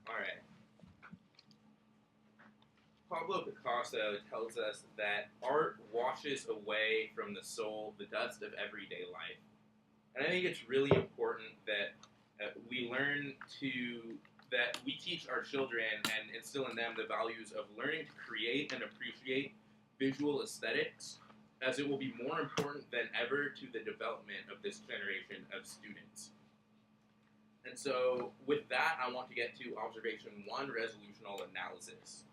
All right. Pablo Picasso tells us that art washes away from the soul the dust of everyday life. And I think it's really important that we learn that we teach our children and instill in them the values of learning to create and appreciate visual aesthetics, as it will be more important than ever to the development of this generation of students. And so, with that, I want to get to observation one, resolutional analysis.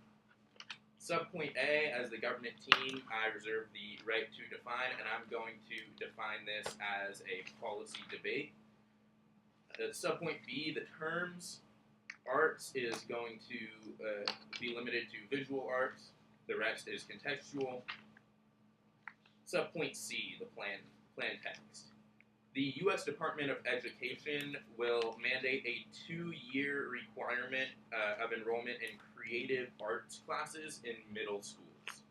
Subpoint A, as the government team, I reserve the right to define, and I'm going to define this as a policy debate. Subpoint B, the terms. Arts is going to be limited to visual arts. The rest is contextual. Subpoint C, the plan text. The U.S. Department of Education will mandate a 2-year requirement of enrollment in creative arts classes in middle schools.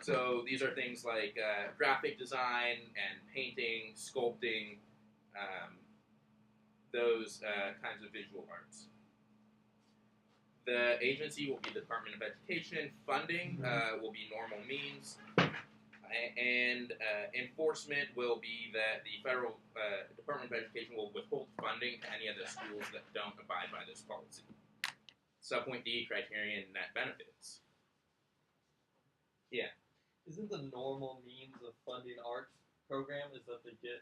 So these are things like graphic design and painting, sculpting, those kinds of visual arts. The agency will be the Department of Education. Funding will be normal means. And enforcement will be that the federal Department of Education will withhold funding to any of the schools that don't abide by this policy. Subpoint D, criterion net benefits. Yeah. Isn't the normal means of funding arts program is that they get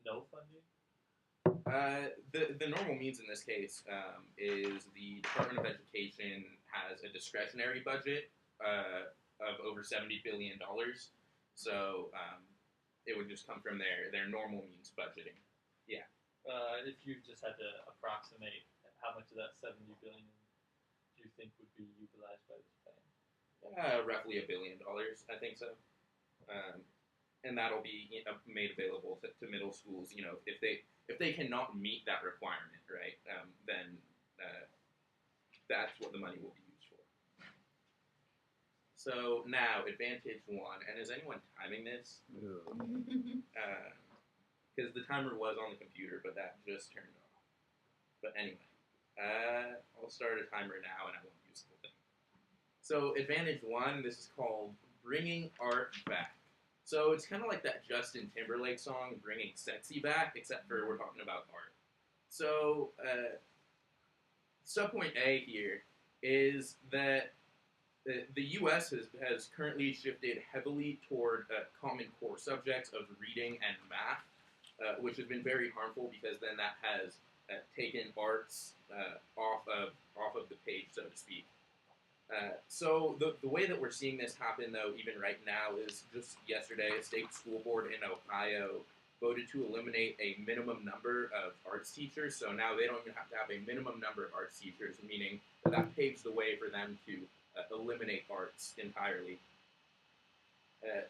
no funding? The normal means in this case is the Department of Education has a discretionary budget of over $70 billion. So it would just come from their normal means budgeting. Yeah. If you just had to approximate how much of that $70 billion do you think would be utilized by this plan? Roughly $1 billion, I think so. And that'll be made available to middle schools. You know, if they cannot meet that requirement, right? Then that's what the money will be used for. So now, advantage one, and is anyone timing this? Because the timer was on the computer, but that just turned off. But anyway, I'll start a timer now, and I won't use the whole thing. So advantage one, this is called bringing art back. So it's kind of like that Justin Timberlake song, Bringing Sexy Back, except for we're talking about art. So subpoint A here is that the U.S. has currently shifted heavily toward common core subjects of reading and math, which has been very harmful because then that has taken arts off of the page, so to speak. So the way that we're seeing this happen, though, even right now, is just yesterday, a state school board in Ohio voted to eliminate a minimum number of arts teachers. So now they don't even have to have a minimum number of arts teachers, meaning that paves the way for them to eliminate arts entirely.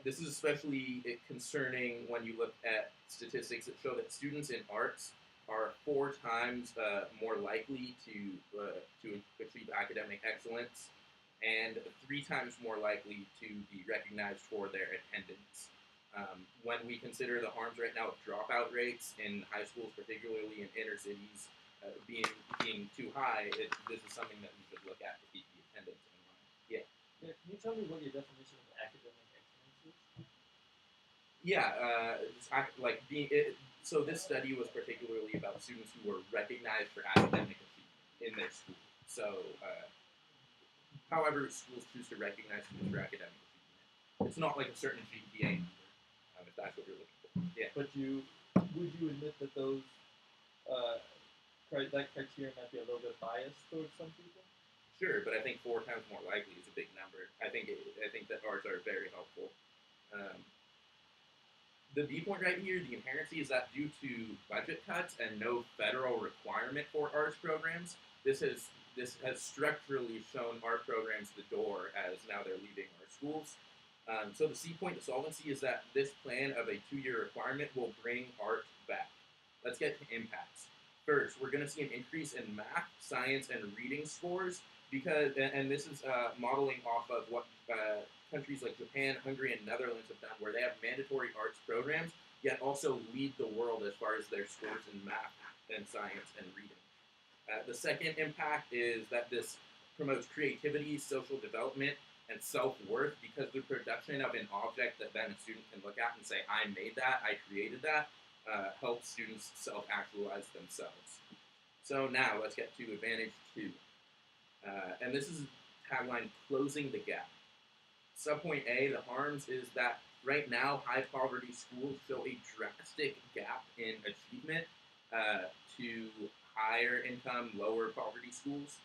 This is especially concerning when you look at statistics that show that students in arts are 4 times more likely to achieve academic excellence and 3 times more likely to be recognized for their attendance. When we consider the harms right now of dropout rates in high schools, particularly in inner cities, being too high, this is something that we should look at to keep the attendance in line. Yeah. Can you tell me what your definition of academic excellence is? Yeah, so this study was particularly about students who were recognized for academic achievement in their school. So, however schools choose to recognize students for academic achievement, it's not like a certain GPA number, if that's what you're looking for. Yeah. But would you admit that those that criteria might be a little bit biased towards some people? Sure, but I think 4 times more likely is a big number. I think that arts are very helpful. The viewpoint right here, the inherency, is that due to budget cuts and no federal requirement for arts programs, this has structurally shown art programs the door as now they're leaving our schools. So the C point, the solvency, is that this plan of a 2-year requirement will bring art back. Let's get to impacts. First, we're going to see an increase in math, science, and reading scores because, and this is modeling off of what countries like Japan, Hungary, and Netherlands have done, where they have mandatory arts programs, yet also lead the world as far as their scores in math and science and reading. The second impact is that this promotes creativity, social development, and self-worth because the production of an object that then a student can look at and say, I made that, I created that, helps students self-actualize themselves. So now let's get to advantage two. And this is tagline, closing the gap. Subpoint A, the harms is that right now high poverty schools show a drastic gap in achievement to higher income, lower poverty schools.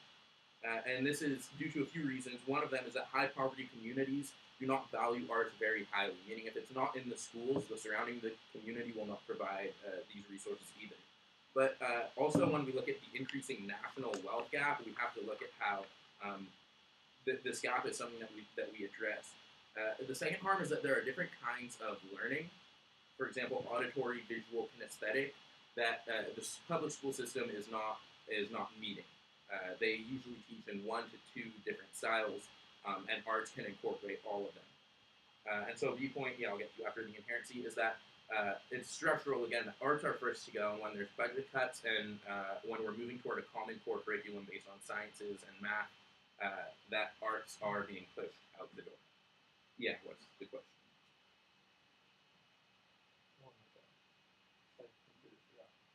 And this is due to a few reasons. One of them is that high poverty communities do not value arts very highly, meaning if it's not in the schools, the surrounding the community will not provide these resources either. But also when we look at the increasing national wealth gap, we have to look at how this gap is something that we address. The second harm is that there are different kinds of learning. For example, auditory, visual, kinesthetic, that the public school system is not meeting. They usually teach in 1 to 2 different styles, and arts can incorporate all of them. And so viewpoint, I'll get to after the inherency, is that it's structural again. Arts are first to go, and when there's budget cuts and when we're moving toward a common core curriculum based on sciences and math, that arts are being pushed out the door. Yeah, what's the question?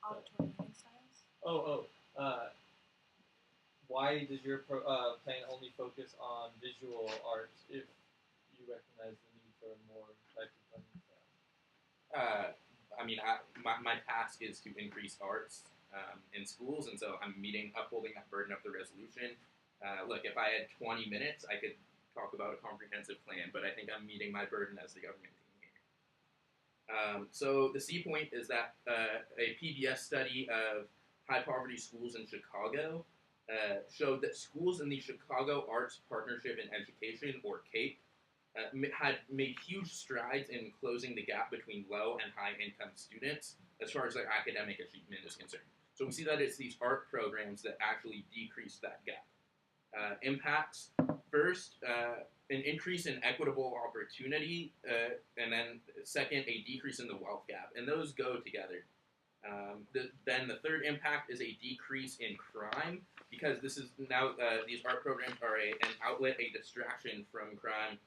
Auditory learning styles? Why does your plan only focus on visual arts if you recognize the need for more types of learning styles? My task is to increase arts in schools, and so I'm upholding that burden of the resolution. Look, if I had 20 minutes, I could talk about a comprehensive plan, but I think I'm meeting my burden as the government team here. So the C point is that a PBS study of high poverty schools in Chicago showed that schools in the Chicago Arts Partnership in Education, or CAPE, had made huge strides in closing the gap between low and high income students as far as their academic achievement is concerned. So we see that it's these art programs that actually decrease that gap. Impacts, first, an increase in equitable opportunity, and then second, a decrease in the wealth gap, and those go together. Then the third impact is a decrease in crime, because this is now these art programs are an outlet, a distraction from crime.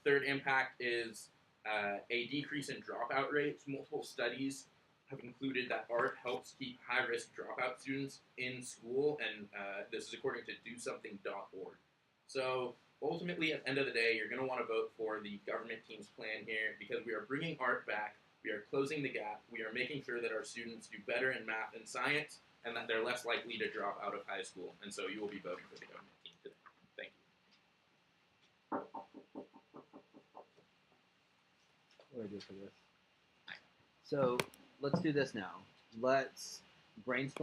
Third impact is a decrease in dropout rates. Multiple studies have concluded that art helps keep high-risk dropout students in school, and this is according to DoSomething.org. So ultimately, at the end of the day, you're going to want to vote for the government team's plan here because we are bringing art back, we are closing the gap, we are making sure that our students do better in math and science, and that they're less likely to drop out of high school. And so you will be voting for the government team today. Thank you. What do I do for this? So let's do this now. Let's brainstorm.